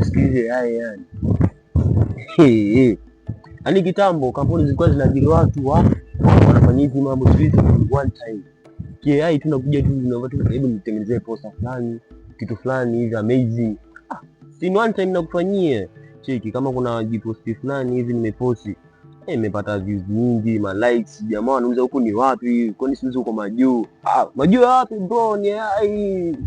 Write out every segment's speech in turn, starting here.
Sikize haya yani. Yaani kitambo kampuni zilikuwa zinaajiri watu wanafanya hizi mambo hizi one time. AI tunakuja tu tunaomba tu hebu nitengenezee poster fulani, kitu fulani hivi amazing. Si one time nakufanyia. Cheki kama kuna jiposti fulani hivi nimeposti. Nimepata views nyingi, ma likes, jamaa wanauza huku ni wapi? Kwani siuzi huko majuu? Majuu wapi bro? Ni AI.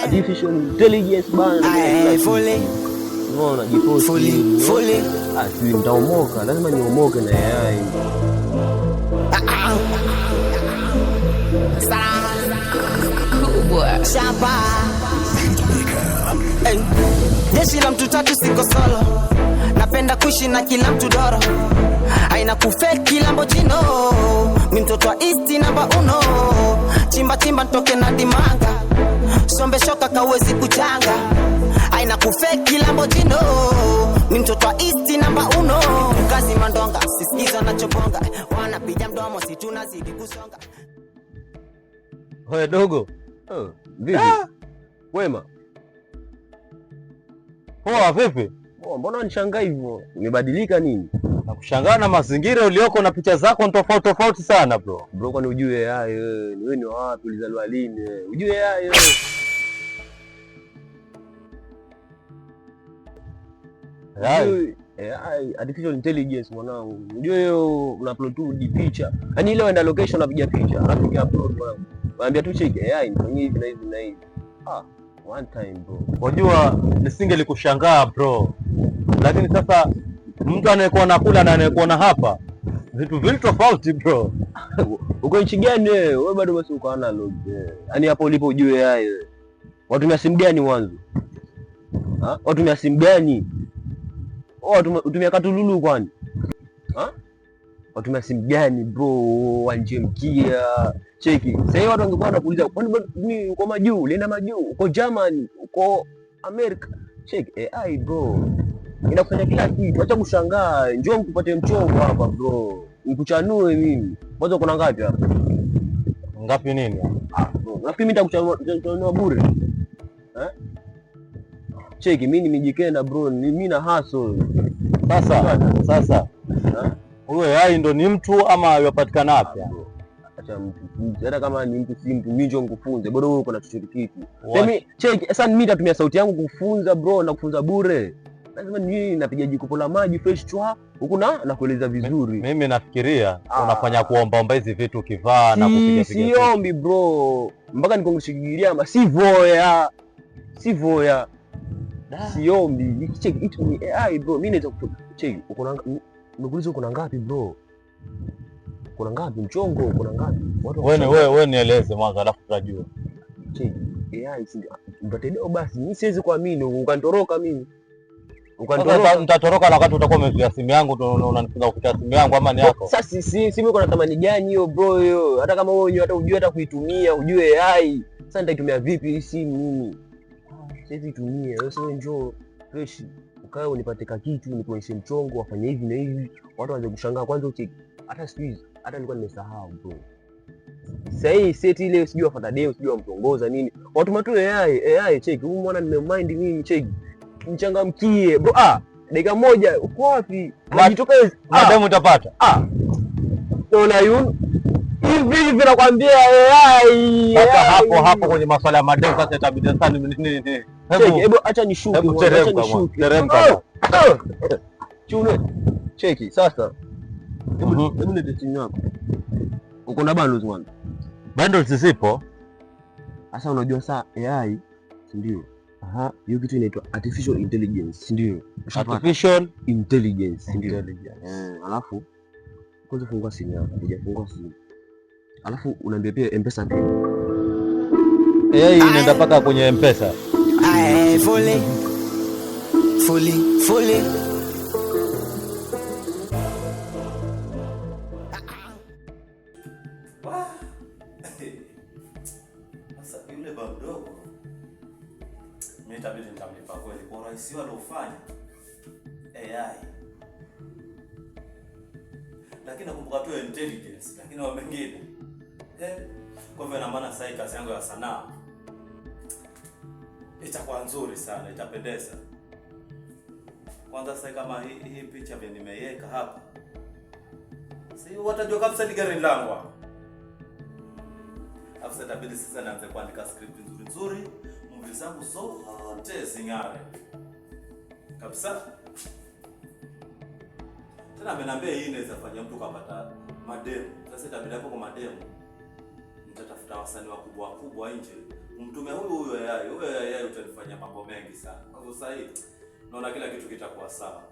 Artificial intelligence bana. Unaona jiposti. Si nitaomoka, lazima niomoke na AI. Jeshi la mtu tatu siko solo. Napenda kuishi na kila mtu doro. Haina kufeki Lamborghini. Mi mtoto wa East namba uno. Chimba ntoke na dimanga. Sombe shoka kawezi kuchanga. Haina kufeki Lamborghini. Mi mtoto wa East namba uno. Kazi mandonga, sisikiza nachobonga. Wanapiga mdomo si tunazidi kusonga. Hoya dogo. Vipi? Wema. Poa vipi? Mbona unishangaa hivyo? Umebadilika nini? Nakushangaa na mazingira ulioko na picha zako tofauti sana bro. Bro kwani ujue AI wewe? Wewe ni wapi ulizaliwa lini wewe? Ujue AI wewe? AI artificial intelligence mwanangu. Unajua hiyo una-upload tu picha. Yaani ile uenda location unapiga picha, alafu upload mwanangu. Waambia tu check AI nifanyie hivi na hivi na hivi. One time bro. Wajua nisingelikushangaa bro. Lakini sasa mtu anayekuona kula na anayekuona hapa vitu vile tofauti bro. Uko nchi gani wewe? Wewe bado basi uko analog. Yaani hapo ulipo ujue AI wewe. Watumia simu gani mwanzo? Watumia simu gani? Utumia katululu kwani? Watumia simu gani bro? Wanje mkia. Cheki. Sasa watu wangekuwa wanakuuliza kwani uko majuu, ulienda majuu, uko Germany, uko America. Cheki AI bro. Inafanya kila kitu. Acha kushangaa. Njoo mkupate mchongo hapa bro. Nikuchanue mimi. Kwanza kuna ngapi hapa? Ngapi nini? Bro, nafikiri mimi nitakuchanua bure. Cheki mimi nimejikenda bro. Mimi na hustle. Sasa. Wewe AI ndo ni mtu ama yapatikana wapi? Acha mtu. Hata kama ni mtu si mtu, mimi njoo nikufunze. Bado wewe uko na chochote kitu. Mimi cheki, sasa mimi nitatumia sauti yangu kufunza bro, na kufunza bure. Lazima mimi napiga jikopo la maji fresh chwa huku na kueleza vizuri. Mimi nafikiria unafanya kuomba hizi vitu ukivaa na kupiga. Siombi bro. Mpaka nikongeshikilia ama sivoya. Siombi. Cheki itu ni AI bro. Mimi naweza cheki uko na nimekuuliza uko na ngapi bro? Kuna ngapi mchongo? Kuna ngapi? Wewe nieleze mwanzo alafu tutajua. Cheki AI si mtatendeo basi. Mimi siwezi kuamini ukantoroka mimi. Nitatoroka na wakati utakuwa umezuia simu yangu unanifunza kupitia simu yangu ama ni yako? Sasa simu iko na thamani gani hiyo bro hiyo? Hata kama wewe hata ujue hata kuitumia, ujue AI. Sasa nitaitumia vipi hii simu mimi? Siwezi tumia. Wewe njoo fresh. Ukae unipate kitu, nikuonyeshe mchongo, wafanye hivi na hivi. Watu waanze kushangaa kwanza ucheki. Hata squeeze, hata nilikuwa nimesahau bro. Sasa hii set ile sijui wafuata deo, sijui wamtongoza nini. Watu matu AI cheki. Huyu mwana nimemind mimi cheki. Mchangamkie bro. Dakika moja uko wapi? Unajitokeza. Madam utapata. Naona yun. Hivi nakwambia AI. Sasa hapo kwenye masuala ya madam sasa itabidi sana nini. Hebu acha nishuke. Teremka. Chune. Cheki sasa. Hebu ndio chini yako. Uko na bundles mwana? Bundles zisipo. Sasa unajua saa AI, si ndio? Hiyo kitu inaitwa artificial intelligence, si ndio? Artificial intelligence, ndio. Alafu kwanza fungua simu yako, hujafungua simu. Alafu unaambia pia M-Pesa pia. AI inaenda paka kwenye M-Pesa. Fully. Sasa yule baba mdogo mimi itabidi nitamlipa kweli kwa urahisi waliofanya AI. Lakini nakumbuka tu intelligence, lakini wao wengine. Kwa hivyo ina maana sasa kazi yangu ya sanaa itakuwa nzuri sana, itapendeza. Kwanza sasa kama hii picha vile nimeiweka hapa, si watajua kabisa ni gari langu hapa. Afisa itabidi sasa naanze kuandika script nzuri, movie zangu zote zing'are kabisa. Tena amenambia hii inaweza fanya mtu kapata mademu. Sasa itabidi hapo kwa mademu nitatafuta wasanii wakubwa nje. Mtume huyo AI utanifanya mambo mengi sana. Kwa hivyo sasa hivi naona kila kitu kitakuwa sawa.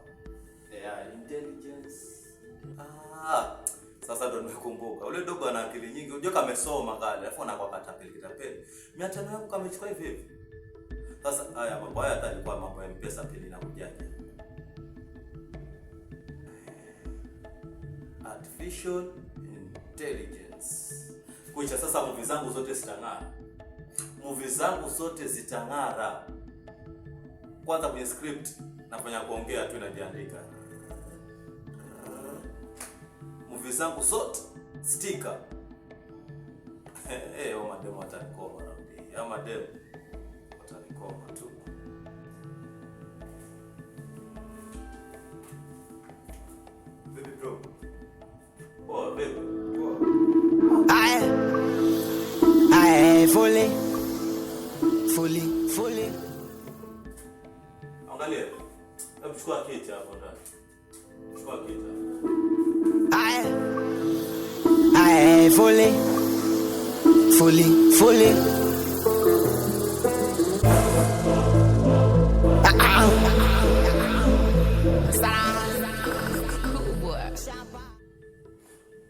AI intelligence. Sasa ndo nimekumbuka. Ule dogo ana akili nyingi. Unajua kama amesoma kale, alafu anakuwa katapeli. 500 yangu kama imechukua hivi. Sasa haya mambo haya atalikuwa mambo ya M-Pesa pili na kujaje. Artificial intelligence. Kuicha sasa movie zangu zote zitang'ara. Movie zangu zote zitang'ara. Kwanza kwenye script nafanya kuongea tu inajiandika. Movie zangu zote sticker. Mademu watanikoma raundi. Mademu watanikoma tu. Baby bro. Oh baby. I fully. Angalia. Hebu chukua kiti hapo ndani. Chukua kiti. I fully.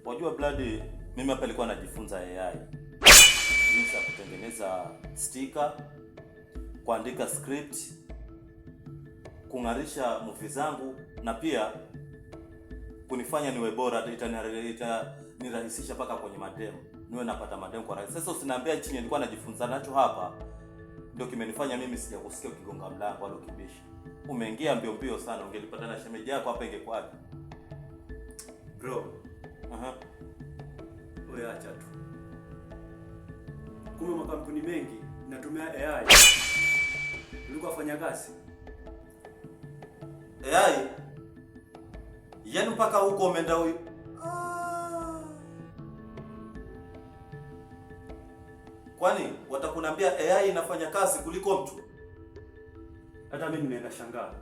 Wajua bloody, mimi hapa nilikuwa najifunza AI. Jinsi ya kutengeneza sticker, kuandika script, kung'arisha movie zangu na pia kunifanya niwe bora. Itanirahisisha paka kwenye mademo. Niwe napata mademo kwa rahisi. Sasa usiniambia chini nilikuwa najifunza nacho hapa ndio kimenifanya mimi sijakusikia ukigonga mlango wala ukibisha. Umeingia mbio sana, ungelipata na shemeji yako hapa ingekwaje? Bro. Wewe acha tu. Kumbe makampuni mengi natumia AI. Ulikuwa fanya kazi. AI? Yaani mpaka huko umeenda huyu. Kwani watakunambia AI inafanya kazi kuliko mtu? Hata mimi nimeenda shangaa.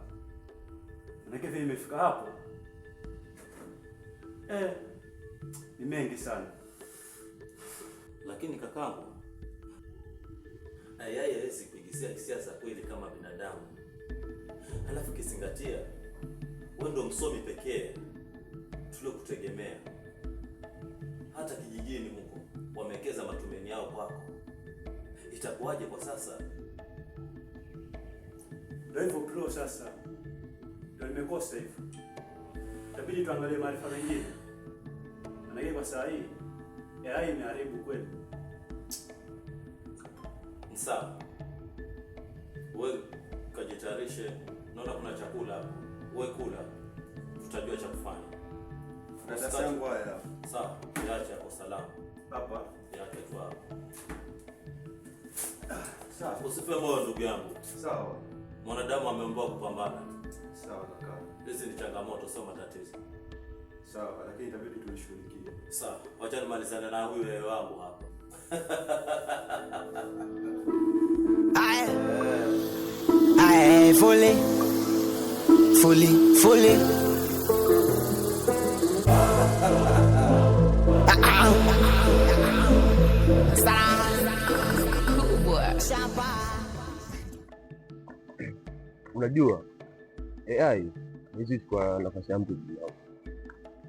Manake vile imefika hapo. Ni mengi sana. Lakini kakangu, AI haiwezi kuigizia hisia za kweli kama binadamu. Halafu kizingatia, wewe ndo msomi pekee tuliokutegemea. Hata kijijini huko wamewekeza matumaini yao kwako. Itakuwaje kwa sasa? Ndio hivyo bro, sasa ndio nimekosa hivyo. Itabidi tuangalie maarifa mengine. Manake kwa saa hii AI imeharibu kweli. Sawa. Wewe kajitayarishe, naona kuna chakula hapo. Wewe kula. Tutajua cha kufanya. Sasa yangu haya. Sawa, yaache hapo salama. Hapa Yaache tu hapo. Sawa. Usife moyo ndugu yangu. Sawa. Mwanadamu ameambiwa kupambana. Sawa kaka. Hizi ni changamoto, sio matatizo. Sawa, lakini itabidi tulishughulikie. Sawa, wacha nimalizane na huyu wewe wangu hapa. I fully. Unajua AI hizi kwa nafasi ya mtu.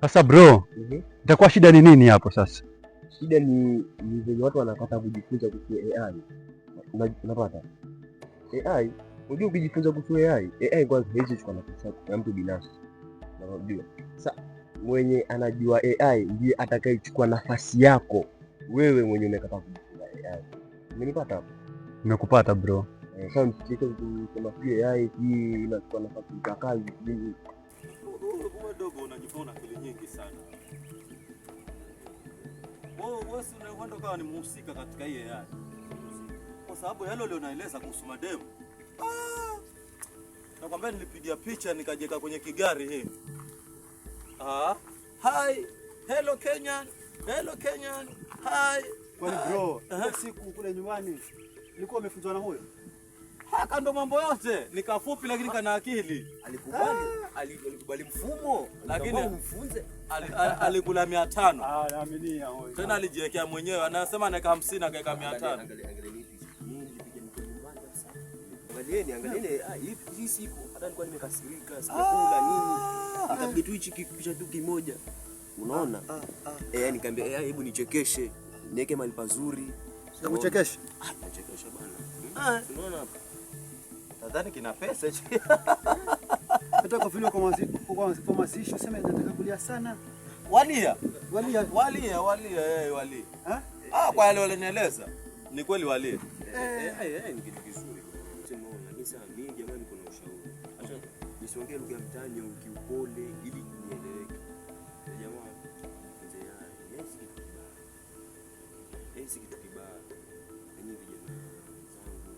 Sasa bro, itakuwa shida ni nini hapo sasa? Shida ni venye watu wanakata kujifunza kuhusu AI. Unapata? AI, unajua ukijifunza kuhusu AI kwanza hizi kwa nafasi ya mtu binafsi. Unajua? Sasa mwenye anajua AI ndiye atakayechukua nafasi yako wewe mwenye umekata kujifunza AI. Umenipata hapo? Nimekupata bro. Sasa msikike kusema AI hii inachukua nafasi ya kazi nini? Wewe dogo unajifuna akili nyingi sana. Wewe si unaenda kama ni mhusika katika hii AI. kwa sababu hilo leo naeleza kuhusu mademu. Nakwambia nilipigia picha nikajeka kwenye kigari hii. Hi, hello Kenyan. Hello Kenyan. Hi. Kwani bro, siku kule nyumbani nilikuwa umefunzwa na huyo? Haka ndo mambo yote. Nikafupi lakini kana akili. Alikubali mfumo, Lakini umfunze. Alikula 500. Naaminia huyo. Tena alijiwekea mwenyewe. Anasema anaweka 50 akaweka 500. Angalieni hii siku hata nilikuwa nimekasirika, sijakula nini. Nikabidi tu hichi kipicha tu kimoja. Unaona? Nikamwambia hebu nichekeshe. Niweke mahali pazuri. Sikuchekesha. Nachekesha bana. Unaona hapa? Nadhani kina pesa hichi. Nataka vile kwa mazisho sema nataka kulia sana. Walia. Walia. Kwa yale walinieleza. Ni kweli walia. Ni kitu kizuri. Unaona, mimi sana mimi jamani kuna ushauri. Acha nisiongee lugha ya mtaani au kiupole ili nieleweke. Jamaa si kitu kibaya. Yaani vijana zangu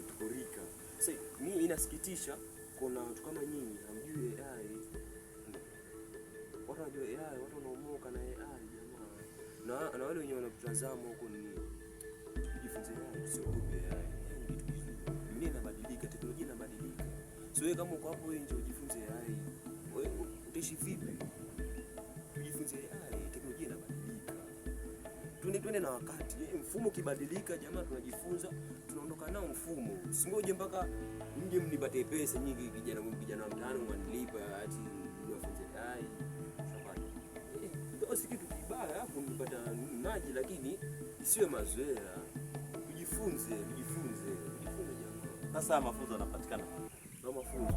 kutorika. Sasa mimi inasikitisha kuna watu kama nyinyi hamjui AI. Watu wanajua AI, watu wanaomoka na AI jamaa. Na wale wenye wanatazama huko ni kujifunza AI, sio kuogopa AI. Dunia inabadilika, teknolojia inabadilika. So wewe kama uko hapo nje ujifunze AI, wewe utaishi vipi? Ujifunze AI, teknolojia inabadilika. Twende na wakati. Mfumo ukibadilika jamaa tunajifunza, tunaondoka nao mfumo. Usingoje mpaka mje mnipate pesa nyingi kijana wa mtaani mwanilipa ati niwafunze AI. Ndio si kitu kibaya kunipata maji lakini isiwe mazoea. Ujifunze jamaa. Sasa mafunzo yanapatikana. Mafunzo